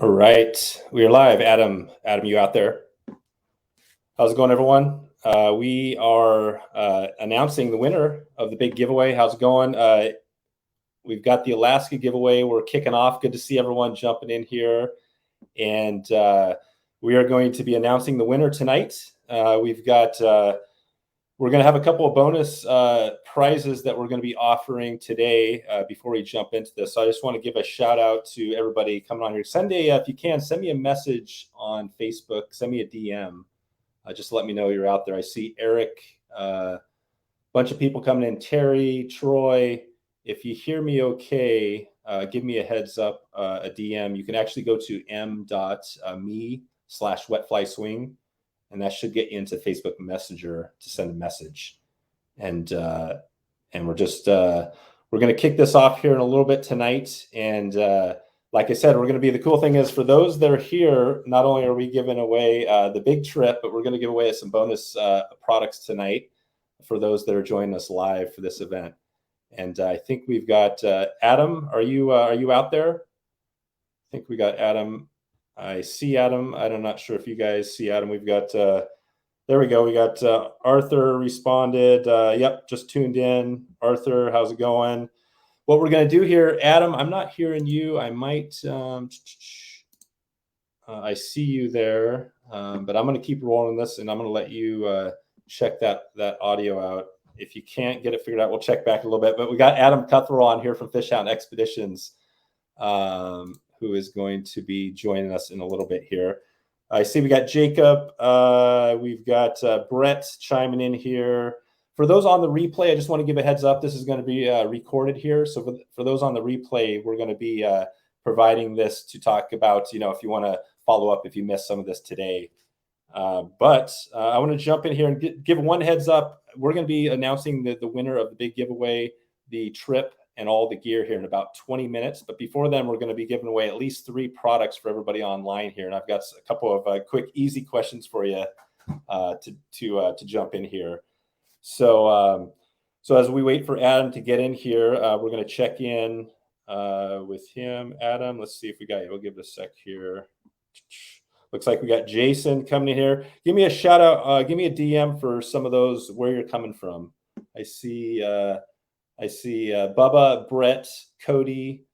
All right, we are live. Adam, you out there? How's it going, everyone? We are announcing the winner of the big giveaway. How's it going? We've got the Alaska giveaway. We're kicking off. Good to see everyone jumping in here. And we are going to be announcing the winner tonight. We're going to have a couple of bonus prizes that we're going to be offering today before we jump into this. So I just want to give a shout out to everybody coming on here. If you can, send me a message on Facebook. Send me a DM. Just let me know you're out there. I see Eric, a bunch of people coming in. Terry, Troy. If you hear me okay, give me a heads up, a DM. You can actually go to m.me/wetflyswing. And that should get you into Facebook Messenger to send a message. And we're just we're going to kick this off here in a little bit tonight. And like I said, the cool thing is for those that are here, not only are we giving away the big trip, but we're going to give away some bonus products tonight for those that are joining us live for this event. And I think we've got Adam. Are you out there? I think we got Adam. I see Adam. I'm not sure if you guys see Adam. We've got, there we go. We got Arthur responded. Yep, just tuned in. Arthur, how's it going? What we're going to do here, Adam, I'm not hearing you. I might, I see you there, but I'm going to keep rolling this and I'm going to let you check that audio out. If you can't get it figured out, we'll check back a little bit. But we got Adam Cuthrell on here from Fishhound Expeditions. Who is going to be joining us in a little bit here. I see we got Jacob. We've got Brett chiming in here. For those on the replay, I just want to give a heads up. This is going to be recorded here. So for those on the replay, we're going to be providing this to talk about, if you want to follow up if you missed some of this today. But I want to jump in here and give one heads up. We're going to be announcing the winner of the big giveaway, the trip, and all the gear here in about 20 minutes. But before then, we're going to be giving away at least 3 products for everybody online here. And I've got a couple of quick, easy questions for you to jump in here. So as we wait for Adam to get in here, we're going to check in with him. Adam, let's see if we got you. We'll give it a sec here. Looks like we got Jason coming in here. Give me a shout out. Give me a DM for some of those where you're coming from. I see Bubba, Brett, Cody,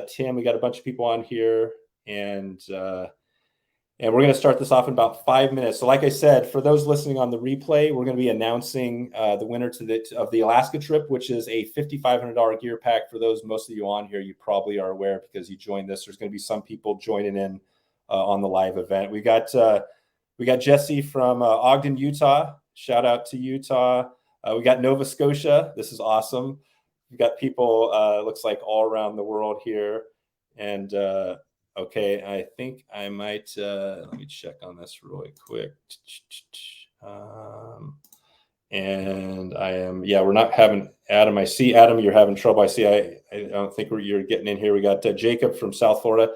Tim. We got a bunch of people on here, and we're going to start this off in about 5 minutes. So, like I said, for those listening on the replay, we're going to be announcing the winner of the Alaska trip, which is a $5,500 gear pack. For those, most of you on here, you probably are aware because you joined this. There's going to be some people joining in on the live event. We got Jesse from Ogden, Utah. Shout out to Utah. We got Nova Scotia. This is awesome. We've got people, looks like all around the world here. And okay, I think I might, let me check on this really quick. And I am, we're not having Adam. I see Adam, you're having trouble. I see, I don't think you're getting in here. We got Jacob from South Florida.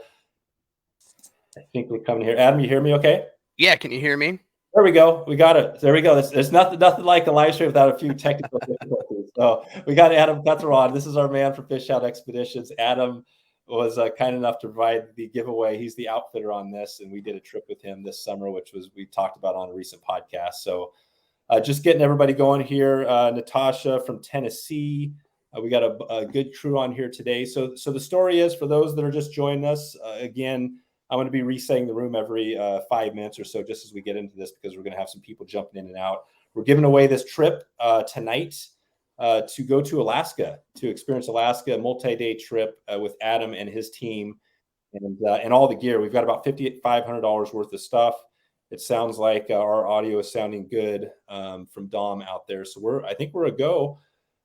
I think we're coming here. Adam, you hear me okay? Yeah, can you hear me? There we go. We got it. There we go. There's nothing like a live stream without a few technical difficulties. So we got Adam Cuthrell on. This is our man from Fishhound Expeditions. Adam was kind enough to provide the giveaway. He's the outfitter on this, and we did a trip with him this summer, which we talked about on a recent podcast. So just getting everybody going here. Natasha from Tennessee. We got a good crew on here today. So the story is, for those that are just joining us, again, I'm going to be resetting the room every 5 minutes or so, just as we get into this, because we're going to have some people jumping in and out. We're giving away this trip tonight to go to Alaska, to experience Alaska, a multi-day trip with Adam and his team, and all the gear. We've got about $5,500 worth of stuff. It sounds like our audio is sounding good from Dom out there. So I think we're a go.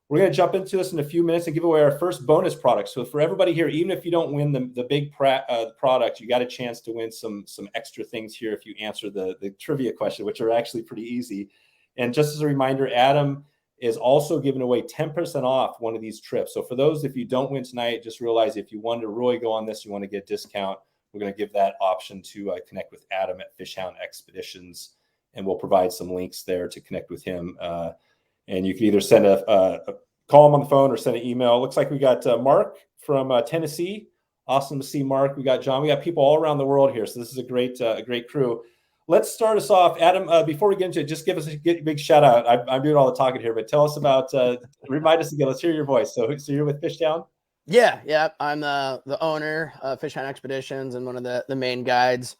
We're going to jump into this in a few minutes and give away our first bonus product. So for everybody here, even if you don't win the big product, you got a chance to win some extra things here if you answer the trivia question, which are actually pretty easy. And just as a reminder, Adam is also giving away 10% off one of these trips. So for those, if you don't win tonight, just realize if you want to really go on this, you want to get a discount, we're going to give that option to connect with Adam at Fishhound Expeditions, and we'll provide some links there to connect with him. And you can either send a call him on the phone or send an email. Looks like we got Mark from Tennessee Awesome to see Mark. We got John. We got people all around the world here. So this is a great crew. Let's start us off. Adam, before we get into it, just give us a big shout out. I'm doing all the talking here, but tell us about, remind us again. Let's hear your voice. So you're with Fishtown? Yeah. I'm the owner of Fishtown Expeditions and one of the main guides.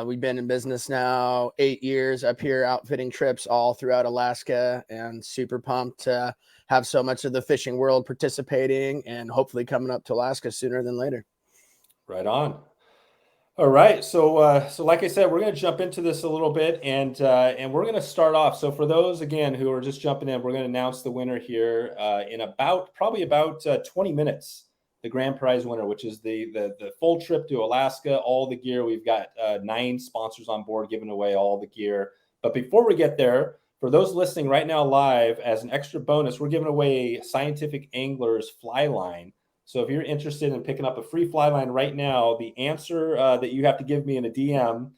We've been in business now 8 years up here, outfitting trips all throughout Alaska, and super pumped to have so much of the fishing world participating and hopefully coming up to Alaska sooner than later. Right on. All right, so like I said, we're going to jump into this a little bit, and we're going to start off. So for those again who are just jumping in, we're going to announce the winner here in probably about 20 minutes. The grand prize winner, which is the full trip to Alaska, all the gear. We've got 9 sponsors on board giving away all the gear. But before we get there, for those listening right now live, as an extra bonus, we're giving away Scientific Anglers fly line. So if you're interested in picking up a free fly line right now, the answer that you have to give me in a DM,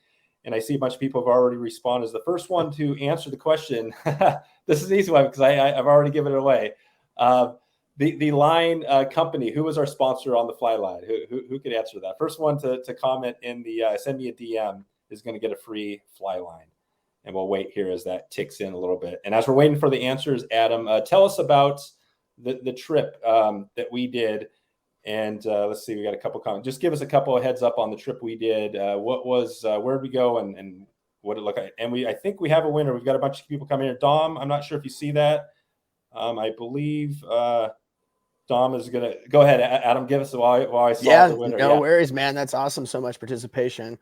and I see a bunch of people have already responded, is the first one to answer the question. This is an easy one because I've already given it away. The line company, who was our sponsor on the fly line? Who could answer that? First one to comment in the send me a DM is going to get a free fly line. And we'll wait here as that ticks in a little bit. And as we're waiting for the answers, Adam, tell us about the trip that we did. And let's see, we got a couple comments. Just give us a couple of heads up on the trip we did. Where did we go and what it looked like? And I think we have a winner. We've got a bunch of people coming here. Dom, I'm not sure if you see that. I believe Dom is going to go ahead. Adam, give us while I saw the winner. No worries, man. That's awesome. So much participation.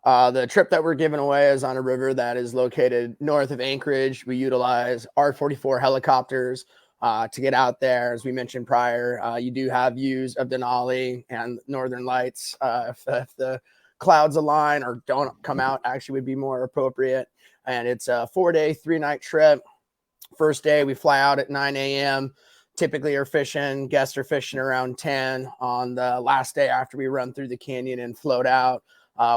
The trip that we're giving away is on a river that is located north of Anchorage. We utilize R-44 helicopters to get out there. As we mentioned prior, you do have views of Denali and Northern Lights. If the clouds align or don't come out, actually would be more appropriate. And it's a 4-day, 3-night trip. First day, we fly out at 9 a.m. Typically are fishing, guests are fishing around 10. On the last day after we run through the canyon and float out,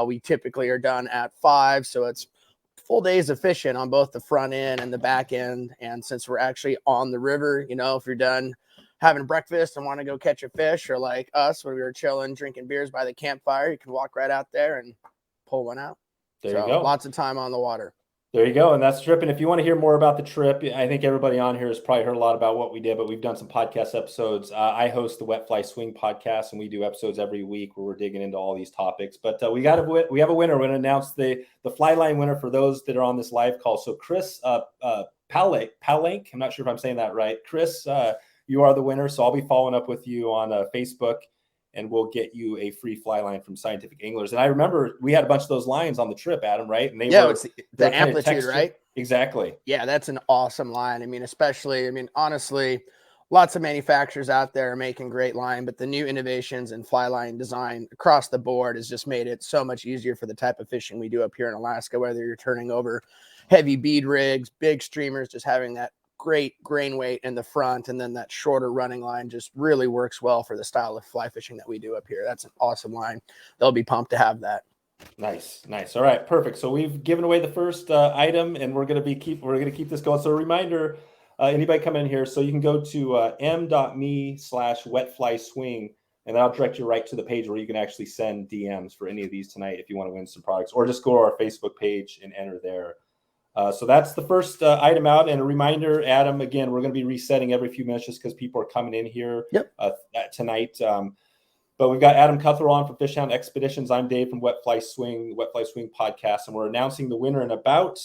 we typically are done at 5. So it's full days of fishing on both the front end and the back end. And since we're actually on the river, if you're done having breakfast and want to go catch a fish, or like us when we were chilling, drinking beers by the campfire, you can walk right out there and pull one out. There you go. Lots of time on the water. There you go. And that's the trip. And if you want to hear more about the trip, I think everybody on here has probably heard a lot about what we did, but we've done some podcast episodes. I host the Wet Fly Swing podcast, and we do episodes every week where we're digging into all these topics. But we have a winner. We're going to announce the fly line winner for those that are on this live call. So Chris Palank, I'm not sure if I'm saying that right. Chris, you are the winner. So I'll be following up with you on Facebook, and we'll get you a free fly line from Scientific Anglers. And I remember we had a bunch of those lines on the trip, Adam, right? And it's the Amplitude, right? Exactly. Yeah, that's an awesome line. Honestly, lots of manufacturers out there are making great line, but the new innovations in fly line design across the board has just made it so much easier for the type of fishing we do up here in Alaska, whether you're turning over heavy bead rigs, big streamers, just having that great grain weight in the front, and then that shorter running line just really works well for the style of fly fishing that we do up here. That's an awesome line. They'll be pumped to have that. Nice. All right, perfect. So we've given away the first item, and we're going to keep this going. So a reminder, anybody come in here, so you can go to m.me/wetflyswing, and that'll direct you right to the page where you can actually send DMs for any of these tonight if you want to win some products, or just go to our Facebook page and enter there. So that's the first item out. And a reminder, Adam, again, we're going to be resetting every few minutes just because people are coming in here tonight. But we've got Adam Cuthrell on from Fishtown Expeditions. I'm Dave from Wet Fly Swing podcast, and we're announcing the winner in about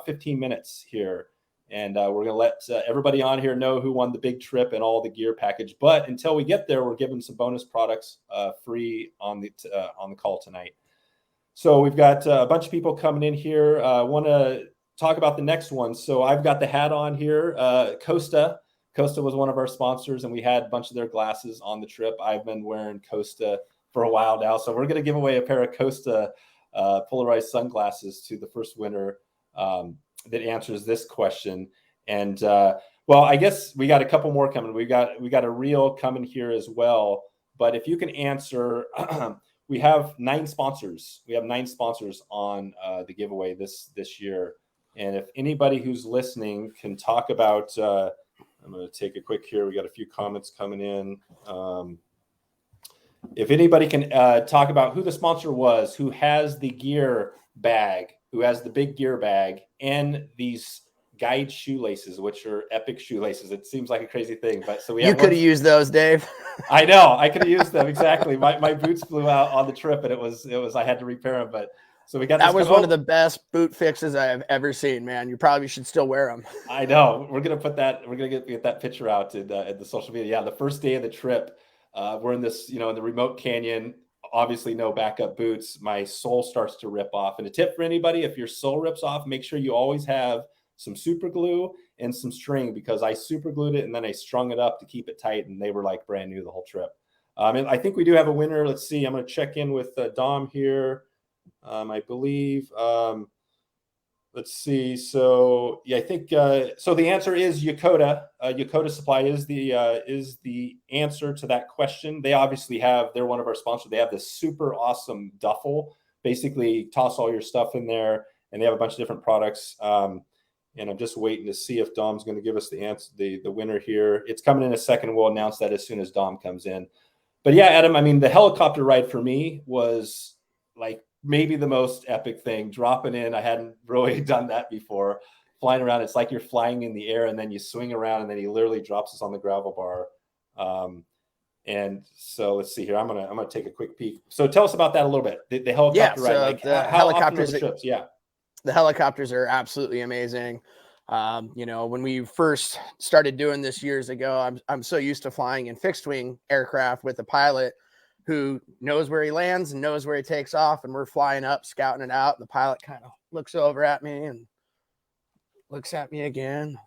15 minutes here. And we're going to let everybody on here know who won the big trip and all the gear package. But until we get there, we're giving some bonus products free on the call tonight. So we've got a bunch of people coming in here. Want to talk about the next one. So I've got the hat on here. Costa was one of our sponsors, and we had a bunch of their glasses on the trip. I've been wearing Costa for a while now. So we're going to give away a pair of Costa polarized sunglasses to the first winner that answers this question. And well, I guess we got a couple more coming. We got a reel coming here as well. But if you can answer, we have 9 sponsors. We have 9 sponsors on the giveaway this year. And if anybody who's listening can talk about, I'm going to take a quick here. We got a few comments coming in. if anybody can talk about who the sponsor was, who has the gear bag, who has the big gear bag, and these guide shoelaces, which are epic shoelaces. It seems like a crazy thing, but so we You have could have used those, Dave. I know I could have used them exactly. My boots flew out on the trip, and it was I had to repair them. But so we got that was one of the best boot fixes I have ever seen, man. You probably should still wear them. I know. We're gonna put that. We're gonna get that picture out in the social media. Yeah, the first day of the trip, we're in this, in the remote canyon. Obviously, no backup boots. My sole starts to rip off. And a tip for anybody: if your sole rips off, make sure you always have some super glue and some string, because I super glued it and then I strung it up to keep it tight, and they were like brand new the whole trip. And I think we do have a winner. Let's see. I'm gonna check in with Dom here. I believe. Let's see. So yeah, I think so. The answer is Yakota. Yakota Supply is the answer to that question. They obviously they're one of our sponsors. They have this super awesome duffel. Basically, toss all your stuff in there, and they have a bunch of different products. And I'm just waiting to see if Dom's going to give us the answer, the winner here. It's coming in a second. We'll announce that as soon as Dom comes in. But yeah, Adam. I mean, the helicopter ride for me was like maybe the most epic thing. Dropping in, I hadn't really done that before. Flying around, it's like you're flying in the air, and then you swing around, and then he literally drops us on the gravel bar. And so let's see here. I'm gonna take a quick peek. So tell us about that a little bit. The helicopter ride. Like the how helicopters often are the trips? Yeah. The helicopters are absolutely amazing. When we first started doing this years ago, I'm so used to flying in fixed wing aircraft with a pilot who knows where he lands and knows where he takes off, and we're flying up, scouting it out. And the pilot kind of looks over at me and looks at me again.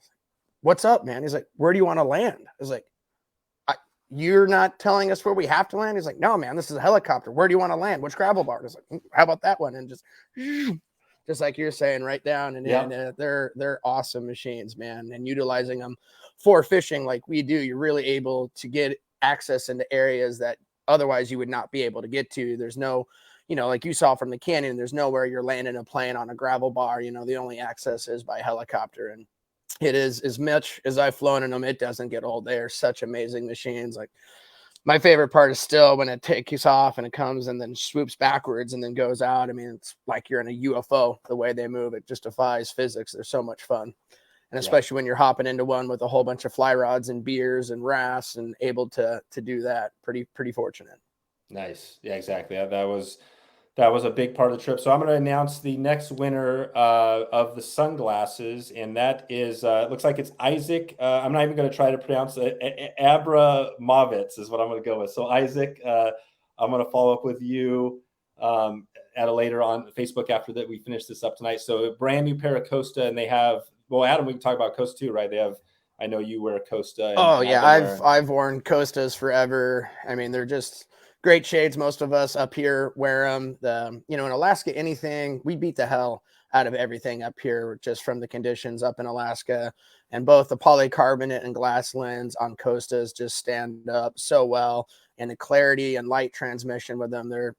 What's up, man? He's like, where do you want to land? I was like, you're not telling us where we have to land? He's like, no, man, this is a helicopter. Where do you want to land? Which gravel bar? I was like, how about that one? And just like you're saying, right down. And, they're awesome machines, man. And utilizing them for fishing like we do, you're really able to get access into areas that otherwise you would not be able to get to. There's no, like you saw from the canyon, there's nowhere you're landing a plane on a gravel bar. The only access is by helicopter. And it is, as much as I've flown in them, it doesn't get old. They are such amazing machines. Like, my favorite part is still when it takes off and it comes and then swoops backwards and then goes out. I mean, it's like you're in a UFO, the way they move. It just defies physics. They're so much fun. And especially when you're hopping into one with a whole bunch of fly rods and beers and rafts and able to do that, pretty fortunate. Nice. Yeah, exactly. That was a big part of the trip. So I'm going to announce the next winner of the sunglasses, and that is it looks like it's Isaac. I'm not even going to try to pronounce it. Abramovitz is what I'm going to go with. So Isaac, I'm going to follow up with you at a later on Facebook after that we finish this up tonight. So a brand new pair of Costa, and they have, well, Adam, we can talk about Costa too, right? They have, I know you wear Costa. I've worn Costas forever. I mean, they're just great shades. Most of us up here wear them. In Alaska, anything, we beat the hell out of everything up here just from the conditions up in Alaska. And both the polycarbonate and glass lens on Costas just stand up so well. And the clarity and light transmission with them, they're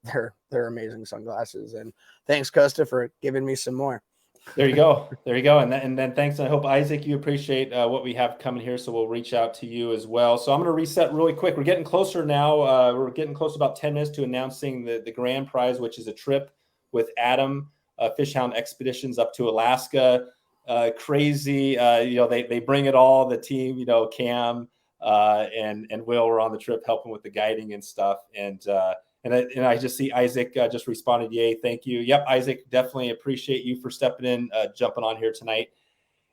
amazing sunglasses. And thanks, Costa, for giving me some more. There you go. And then thanks. I hope, Isaac, you appreciate what we have coming here. So we'll reach out to you as well. So I'm going to reset really quick. We're getting closer now. We're getting close, about 10 minutes to announcing the grand prize, which is a trip with Adam, Fishhound Expeditions up to Alaska. Crazy. They bring it all. The team, Cam and Will were on the trip helping with the guiding and stuff. And I just see Isaac just responded, yay, thank you. Yep, Isaac, definitely appreciate you for stepping in, jumping on here tonight.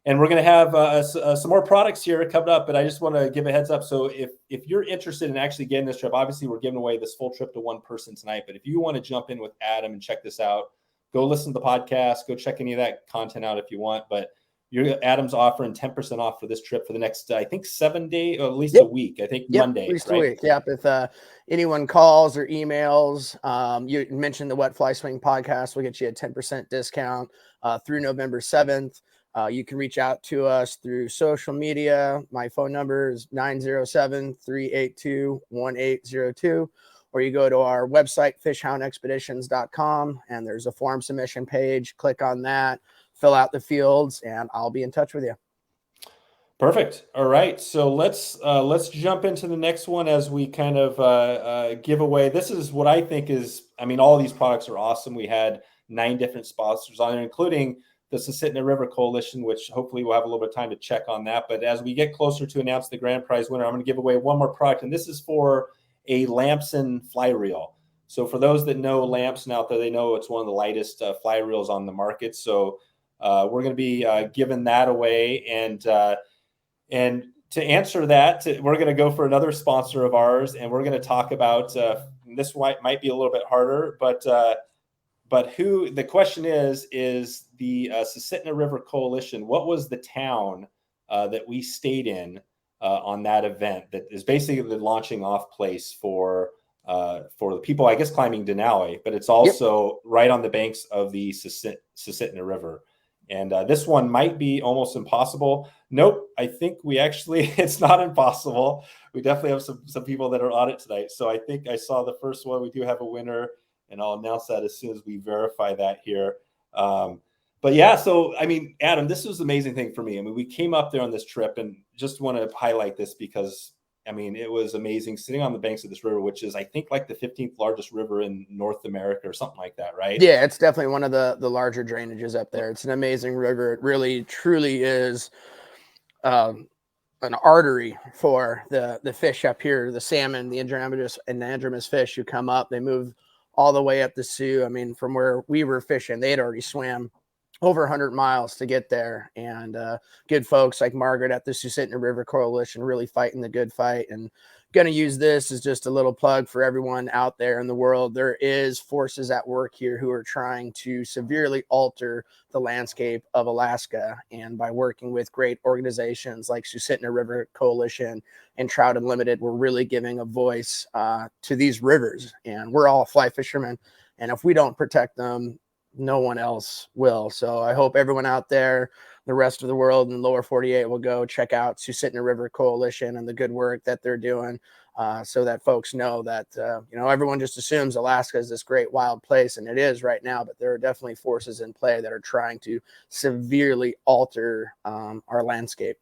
And we're going to have some more products here coming up, but I just want to give a heads up. So if you're interested in actually getting this trip, obviously we're giving away this full trip to one person tonight, but if you want to jump in with Adam and check this out, go listen to the podcast, go check any of that content out if you want. But Adam's offering 10% off for this trip for the next, I think, 7 days, or at least a week. I think Monday. At least right? a week. Yep. If anyone calls or emails, you mentioned the Wet Fly Swing podcast, we'll get you a 10% discount through November 7th. You can reach out to us through social media. My phone number is 907-382-1802. Or you go to our website, fishhoundexpeditions.com, and there's a form submission page. Click on that. Fill out the fields, and I'll be in touch with you. Perfect. All right. So let's jump into the next one as we kind of give away. This is what I think is, I mean, all of these products are awesome. We had 9 different sponsors on there, including the Susitna River Coalition, which hopefully we'll have a little bit of time to check on that. But as we get closer to announce the grand prize winner, I'm going to give away one more product, and this is for a Lamson fly reel. So for those that know Lamson out there, they know it's one of the lightest fly reels on the market. So we're going to be giving that away, and to answer that, we're going to go for another sponsor of ours, and we're going to talk about this. Might be a little bit harder, but who the question is the Susitna River Coalition. What was the town that we stayed in on that event? That is basically the launching off place for the people, I guess, climbing Denali, but it's also right on the banks of the Susitna River. And this one might be almost impossible. Nope, I think we actually, it's not impossible. We definitely have some people that are on it tonight. So I think I saw the first one. We do have a winner, and I'll announce that as soon as we verify that here. But yeah, so I mean, Adam, this was an amazing thing for me. I mean, we came up there on this trip, and just want to highlight this because I mean, it was amazing sitting on the banks of this river, which is, I think, like the 15th largest river in North America or something like that, right? Yeah, it's definitely one of the larger drainages up there. It's an amazing river. It really, truly is an artery for the fish up here, the salmon, the anadromous fish who come up. They move all the way up the Sioux. I mean, from where we were fishing, they had already swam over 100 miles to get there. And good folks like Margaret at the Susitna River Coalition really fighting the good fight. And going to use this as just a little plug for everyone out there in the world. There is forces at work here who are trying to severely alter the landscape of Alaska. And by working with great organizations like Susitna River Coalition and Trout Unlimited, we're really giving a voice to these rivers. And we're all fly fishermen. And if we don't protect them, no one else will. So I hope everyone out there, the rest of the world in the lower 48, will go check out Susitna River Coalition and the good work that they're doing, so that folks know that, everyone just assumes Alaska is this great wild place, and it is right now, but there are definitely forces in play that are trying to severely alter our landscape.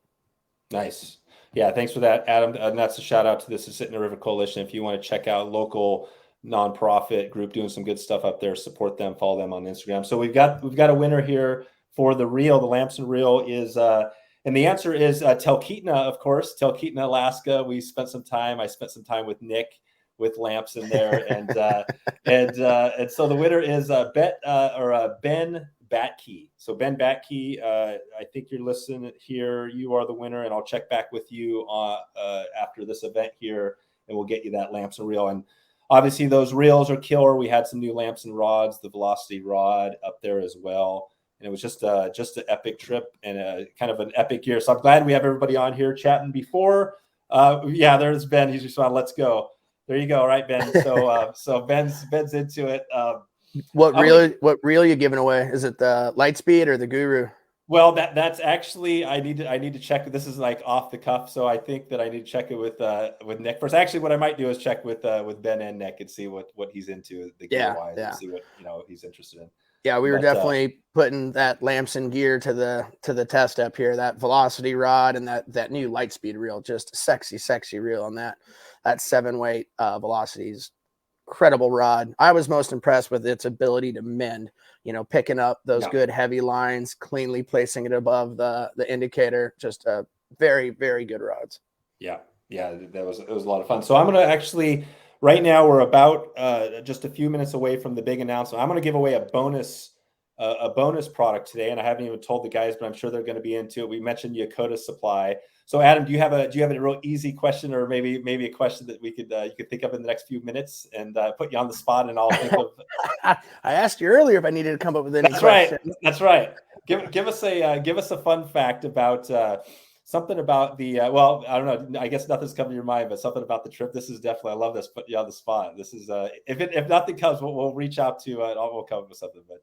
Nice. Yeah, thanks for that, Adam. And that's a shout out to the Susitna River Coalition. If you want to check out local nonprofit group doing some good stuff up there, support them, follow them on Instagram. So we've got a winner here for the reel. The Lamson reel is and the answer is Talkeetna, of course. Talkeetna, Alaska. I spent some time with Nick with Lamson there, and and so the winner is Ben Batke. So Ben Batke, I think you're listening here. You are the winner, and I'll check back with you after this event here, and we'll get you that Lamson reel. And obviously, those reels are killer. We had some new Lamson rods, the Velocity rod up there as well. And it was just an epic trip and a kind of an epic year. So I'm glad we have everybody on here chatting before. Yeah, there's Ben. He's just on. Let's go. There you go. Right, Ben. So so Ben's into it. What reel are you giving away? Is it the Lightspeed or the Guru? Well, that's actually I need to check. This is like off the cuff, so I think that I need to check it with Nick first. Actually, what I might do is check with Ben and Nick and see what he's into the gear wise, and see what he's interested in. Yeah, we were definitely putting that Lamson gear to the test up here. That Velocity rod and that new Lightspeed reel, just sexy reel on that 7-weight Velocities. Incredible rod. I was most impressed with its ability to mend, picking up those good heavy lines, cleanly placing it above the indicator. Just very, very good rods. Yeah. It was a lot of fun. So I'm going to actually, right now we're about just a few minutes away from the big announcement. I'm going to give away a bonus product today, and I haven't even told the guys, but I'm sure they're going to be into it. We mentioned Yakota Supply. So Adam, do you have a real easy question, or maybe a question that we could you could think of in the next few minutes, and put you on the spot, and I'll think of. I asked you earlier if I needed to come up with any. That's right. Give us a fun fact about something about the well, I don't know. I guess nothing's coming to your mind, but something about the trip. This is definitely, I love this. Put you on the spot. This is if nothing comes, we'll reach out to we'll come up with something. But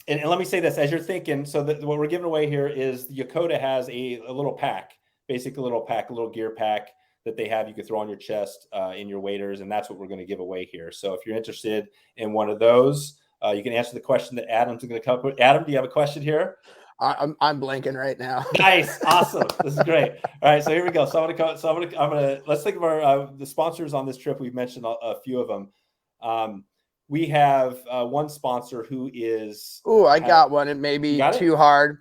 And let me say this as you're thinking. So what we're giving away here is the Yakota has a little pack, basically a little gear pack that they have. You could throw on your chest in your waders, and that's what we're going to give away here. So if you're interested in one of those, you can answer the question that Adam's going to come up with. Adam, do you have a question here? I'm blanking right now. Nice, awesome. This is great. All right, so here we go. So I'm gonna let's think of our the sponsors on this trip. We've mentioned a few of them. We have one sponsor who is. Ooh, I got one. It may be got it? too hard,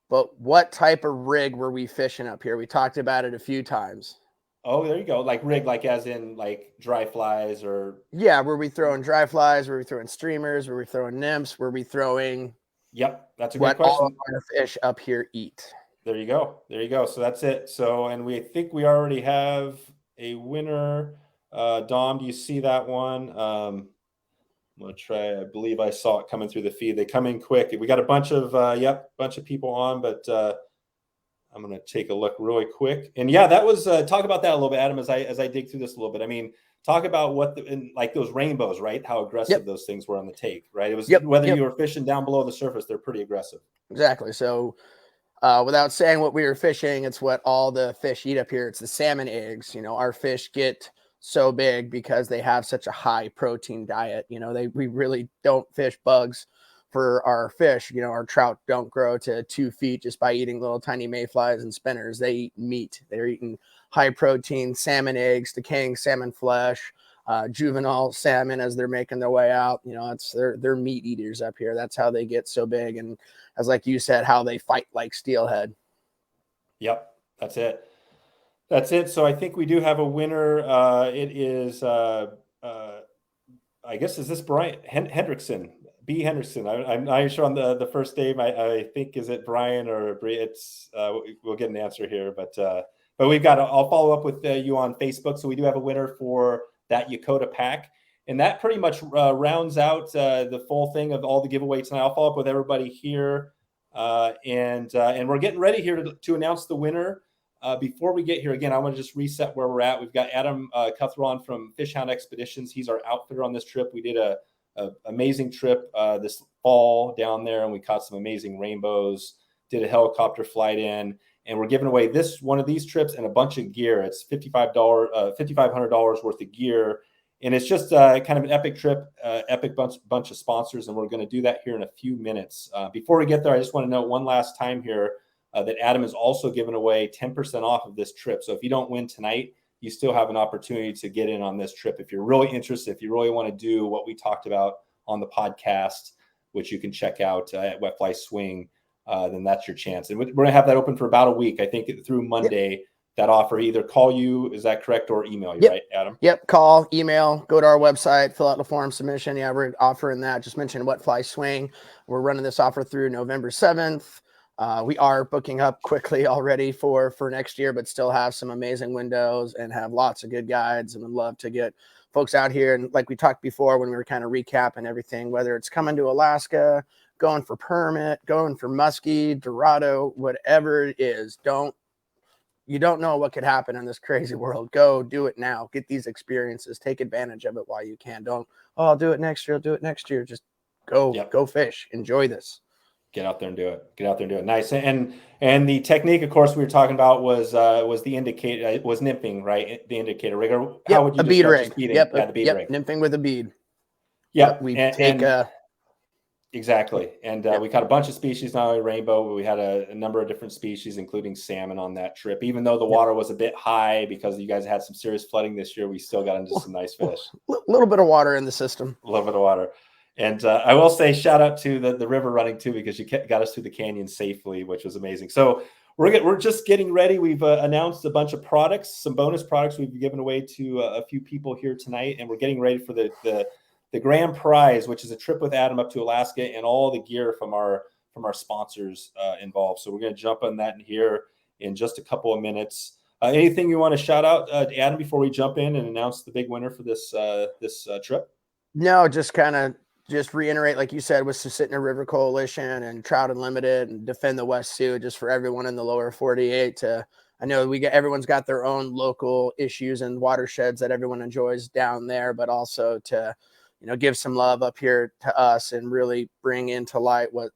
but what type of rig were we fishing up here? We talked about it a few times. Oh, there you go. Like rig, like as in like dry flies or. Yeah, were we throwing dry flies? Were we throwing streamers? Were we throwing nymphs? Were we throwing Yep, that's a great what question. all of our fish up here eat? There you go. There you go. So that's it. So, and we think we already have a winner. Dom, do you see that one? I'm gonna try. I believe I saw it coming through the feed. They come in quick. We got a bunch of bunch of people on, but I'm gonna take a look really quick. And yeah, that was talk about that a little bit, Adam, as I dig through this a little bit. I mean, talk about what like those rainbows, right? How aggressive those things were on the take, right? It was whether you were fishing down below the surface, they're pretty aggressive. Exactly. So without saying what we were fishing, it's what all the fish eat up here. It's the salmon eggs. You know, our fish get so big because they have such a high protein diet. You know, we really don't fish bugs for our fish. You know, our trout don't grow to 2 feet just by eating little tiny mayflies and spinners. They eat meat. They're eating high protein salmon eggs, decaying salmon flesh, juvenile salmon as they're making their way out. You know, they're meat eaters up here. That's how they get so big. And as like you said, how they fight like steelhead. Yep, that's it. That's it. So I think we do have a winner. It is, I guess, is this Brian Hendrickson? B. Henderson. I'm not sure on the first name. I think, is it Brian or it's? We'll get an answer here, but we've got. I'll follow up with you on Facebook. So we do have a winner for that Yakota pack, and that pretty much rounds out the full thing of all the giveaways. And I'll follow up with everybody here, and we're getting ready here to announce the winner. Before we get here, again, I want to just reset where we're at. We've got Adam Cuthron from Fishhound Expeditions. He's our outfitter on this trip. We did a amazing trip this fall down there, and we caught some amazing rainbows, did a helicopter flight in, and we're giving away one of these trips and a bunch of gear. It's $5,500 worth of gear, and it's just kind of an epic trip, epic bunch of sponsors, and we're going to do that here in a few minutes. Before we get there, I just want to note one last time here that Adam is also giving away 10% off of this trip. So if you don't win tonight, you still have an opportunity to get in on this trip. If you're really interested, if you really want to do what we talked about on the podcast, which you can check out at Wet Fly Swing, then that's your chance. And we're going to have that open for about a week. I think through Monday, that offer, either call you, is that correct, or email you, right, Adam? Yep, call, email, go to our website, fill out the form submission. Yeah, we're offering that. Just mention Wet Fly Swing. We're running this offer through November 7th. We are booking up quickly already for next year, but still have some amazing windows and have lots of good guides, and would love to get folks out here. And like we talked before when we were kind of recapping everything, whether it's coming to Alaska, going for permit, going for muskie, Dorado, whatever it is, you don't know what could happen in this crazy world. Go do it now. Get these experiences. Take advantage of it while you can. I'll do it next year. I'll do it next year. Just go fish. Enjoy this. Get out there and do it. Nice. And the technique, of course, we were talking about was the indicator. It was nymphing, right? The indicator rig. Or how would you bead rig? The bead rig. Nymphing with a bead. We take exactly. And we caught a bunch of species, not only rainbow, but we had a number of different species, including salmon on that trip. Even though the water was a bit high because you guys had some serious flooding this year, we still got into some nice fish. A little bit of water in the system. A little bit of water. And I will say shout out to the river running too, because you got us through the canyon safely, which was amazing. So we're just getting ready. We've announced a bunch of products, some bonus products we've given away to a few people here tonight, and we're getting ready for the grand prize, which is a trip with Adam up to Alaska and all the gear from our sponsors involved. So we're going to jump on that in here in just a couple of minutes. Anything you want to shout out, Adam, before we jump in and announce the big winner for this trip? No, just reiterate, like you said, with Susitna River Coalition and Trout Unlimited and Defend the West Sioux, just for everyone in the lower 48 I know everyone's got their own local issues and watersheds that everyone enjoys down there, but also to, give some love up here to us and really bring into light what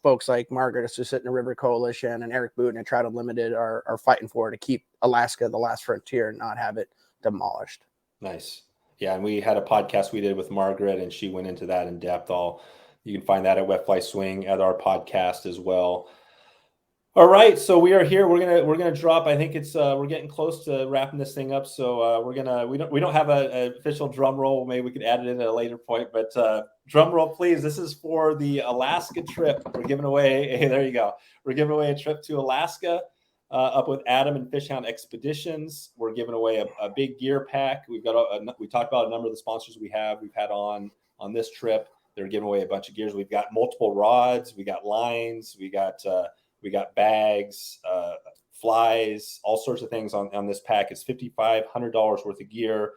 folks like Margaret of Susitna River Coalition and Eric Booten and Trout Unlimited are fighting for, to keep Alaska the last frontier and not have it demolished. Nice. Yeah, and we had a podcast we did with Margaret, and she went into that in depth, all You can find that at Wet Fly Swing, at our podcast as well. All right, so we are here. We're gonna drop. I think it's we're getting close to wrapping this thing up. So we don't have an official drum roll. Maybe we could add it in at a later point. But drum roll, please. This is for the Alaska trip. We're giving away. Hey, there you go. We're giving away a trip to Alaska, up with Adam and Fishhound Expeditions. We're giving away a big gear pack. We've got we talked about a number of the sponsors we've had on this trip. They're giving away a bunch of gears. We've got multiple rods. We got lines. We got bags, flies, all sorts of things on this pack. It's $5,500 worth of gear,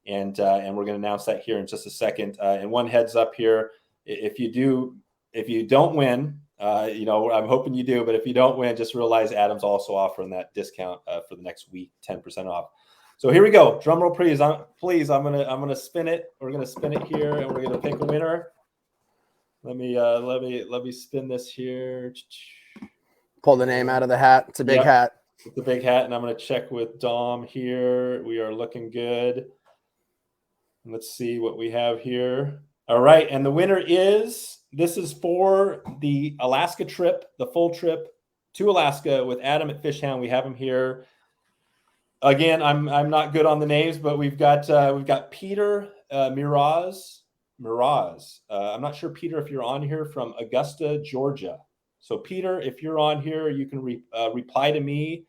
and we're going to announce that here in just a second. And one heads up here: if you don't win, I'm hoping you do, but if you don't win, just realize Adam's also offering that discount for the next week, 10% off. So here we go. Drum roll, please. I'm gonna spin it. We're gonna spin it here, and we're gonna pick a winner. Let me spin this here. Pull the name out of the hat. It's a big hat. It's a big hat, and I'm going to check with Dom here. We are looking good. Let's see what we have here. All right, and the winner is, this is for the Alaska trip, the full trip to Alaska with Adam at Fishhound. We have him here. Again, I'm not good on the names, but we've got Peter Miraz. I'm not sure, Peter, if you're on here, from Augusta, Georgia. So, Peter, if you're on here, you can reply to me.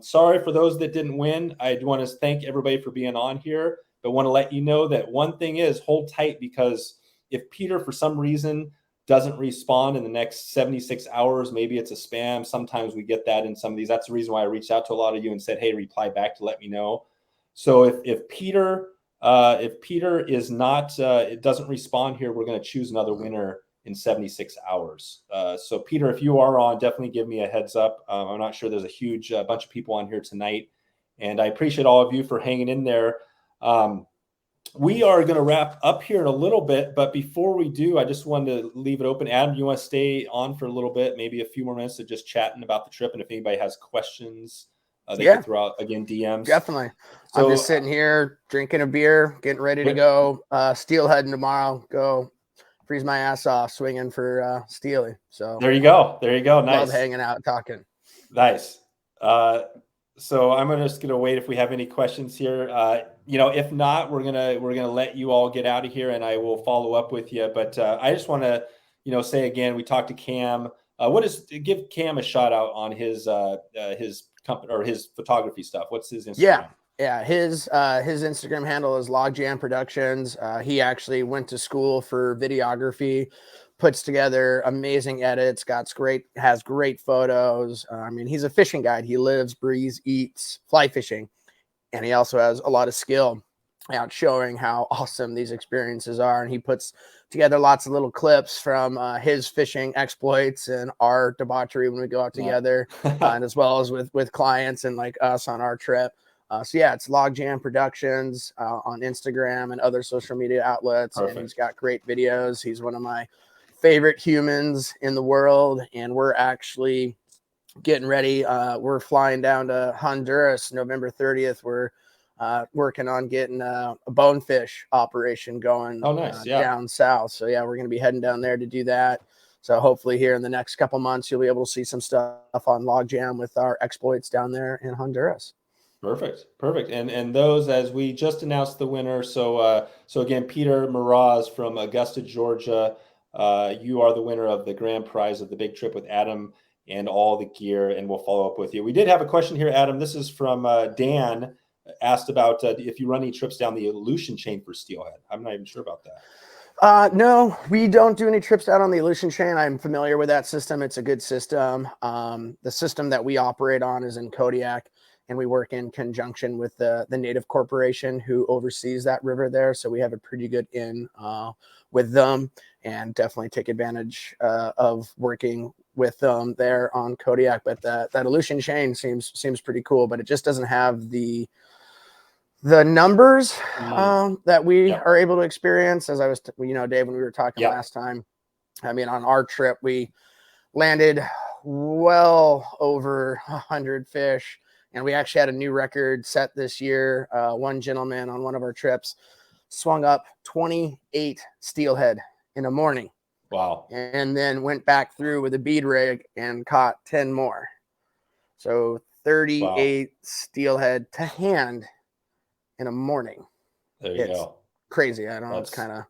Sorry for those that didn't win. I want to thank everybody for being on here, but want to let you know that one thing is, hold tight, because if Peter, for some reason, doesn't respond in the next 76 hours, maybe it's a spam. Sometimes we get that in some of these. That's the reason why I reached out to a lot of you and said, hey, reply back to let me know. So if Peter is not, it doesn't respond here, we're going to choose another winner in 76 hours. So Peter, if you are on, definitely give me a heads up. I'm not sure there's a huge bunch of people on here tonight, and I appreciate all of you for hanging in there. We are going to wrap up here in a little bit, but before we do, I just wanted to leave it open. Adam, you want to stay on for a little bit, maybe a few more minutes of just chatting about the trip, and if anybody has questions, they can throw out, again, DMs. Definitely. So, I'm just sitting here drinking a beer, getting ready to go steelheading tomorrow. Go freeze my ass off swinging for Steely. So there you go. Nice. Love hanging out, talking. Nice. So I'm just gonna wait if we have any questions here. If not, we're gonna let you all get out of here, and I will follow up with you. But I just want to say again, we talked to Cam. Give Cam a shout out on his company or his photography stuff. What's his Instagram? Yeah, his Instagram handle is Logjam Productions. He actually went to school for videography, puts together amazing edits, has great photos. He's a fishing guide. He lives, breathes, eats fly fishing, and he also has a lot of skill out showing how awesome these experiences are. And he puts together lots of little clips from his fishing exploits and our debauchery when we go out together, and as well as with clients and like us on our trip. It's Logjam Productions on Instagram and other social media outlets. Perfect. And he's got great videos. He's one of my favorite humans in the world. And we're actually getting ready. We're flying down to Honduras November 30th. We're working on getting a bonefish operation going down south. So we're going to be heading down there to do that. So hopefully here in the next couple months, you'll be able to see some stuff on Logjam with our exploits down there in Honduras. Perfect. And those, as we just announced the winner. So again, Peter Miraz from Augusta, Georgia. You are the winner of the grand prize of the big trip with Adam and all the gear, and we'll follow up with you. We did have a question here, Adam. This is from Dan. Asked about if you run any trips down the Aleutian chain for steelhead. I'm not even sure about that. No, we don't do any trips out on the Aleutian chain. I'm familiar with that system. It's a good system. The system that we operate on is in Kodiak, and we work in conjunction with the Native Corporation who oversees that river there. So we have a pretty good in with them, and definitely take advantage of working with them there on Kodiak. But that Aleutian chain seems pretty cool, but it just doesn't have the numbers that we are able to experience. As I was, Dave, when we were talking last time, on our trip, we landed well over 100 fish, and we actually had a new record set this year. One gentleman on one of our trips swung up 28 steelhead in a morning. Wow. and then went back through with a bead rig and caught 10 more. So 38 steelhead to hand in a morning. There you It's go. crazy. I know it's kind of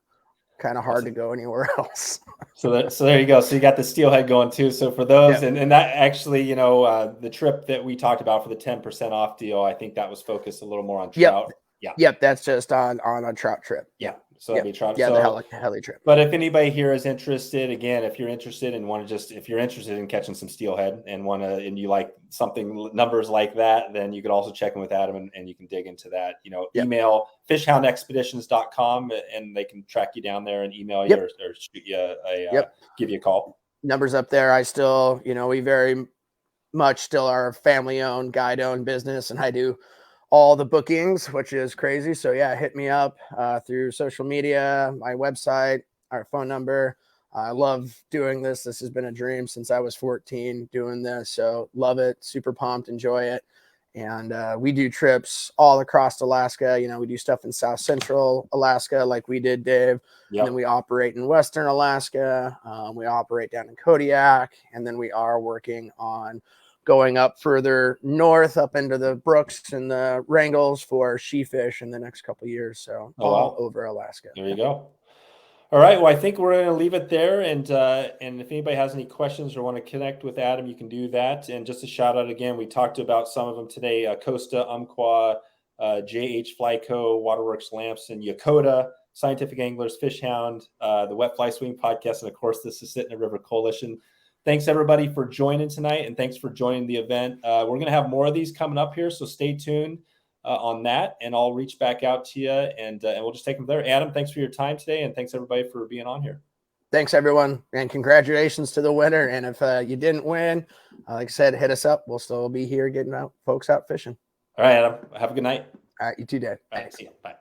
hard to go anywhere else. So there you go. So you got the steelhead going too. So for those, and that actually, the trip that we talked about for the 10% off deal, I think that was focused a little more on trout. Yep, that's just on a trout trip. Yeah. So that'd be trout. Yeah, so, the heli trip. But if anybody here is interested, again, if you're interested and if you're interested in catching some steelhead and you like numbers like that, then you could also check in with Adam and you can dig into that. Email fishhoundexpeditions.com and they can track you down there and email you or shoot you give you a call. Numbers up there. I still, we very much still are a family-owned, guide-owned business, and I do all the bookings, which is crazy. So yeah, hit me up through social media, my website, our phone number. I love doing this. This has been a dream since I was 14 doing this. So love it. Super pumped. Enjoy it. And we do trips all across Alaska. We do stuff in South Central Alaska like we did, Dave. Yep. And then we operate in Western Alaska. We operate down in Kodiak. And then we are working on going up further north up into the Brooks and the Wrangles for sheefish in the next couple of years. So all over Alaska. There you go. All right. Well, I think we're going to leave it there. And if anybody has any questions or want to connect with Adam, you can do that. And just a shout out again, we talked about some of them today: Costa, Umpqua, JH Flyco, Waterworks Lamps, and Yakota, Scientific Anglers, Fish Hound, the Wet Fly Swing podcast, and of course, the Susitna River Coalition. Thanks everybody for joining tonight, and thanks for joining the event. We're going to have more of these coming up here, so stay tuned on that, and I'll reach back out to you, and we'll just take them there. Adam, thanks for your time today, and thanks everybody for being on here. Thanks everyone, and congratulations to the winner. And if you didn't win, like I said, hit us up. We'll still be here getting folks out fishing. All right, Adam. Have a good night. All right, you too, Dave. All right, see you. Bye.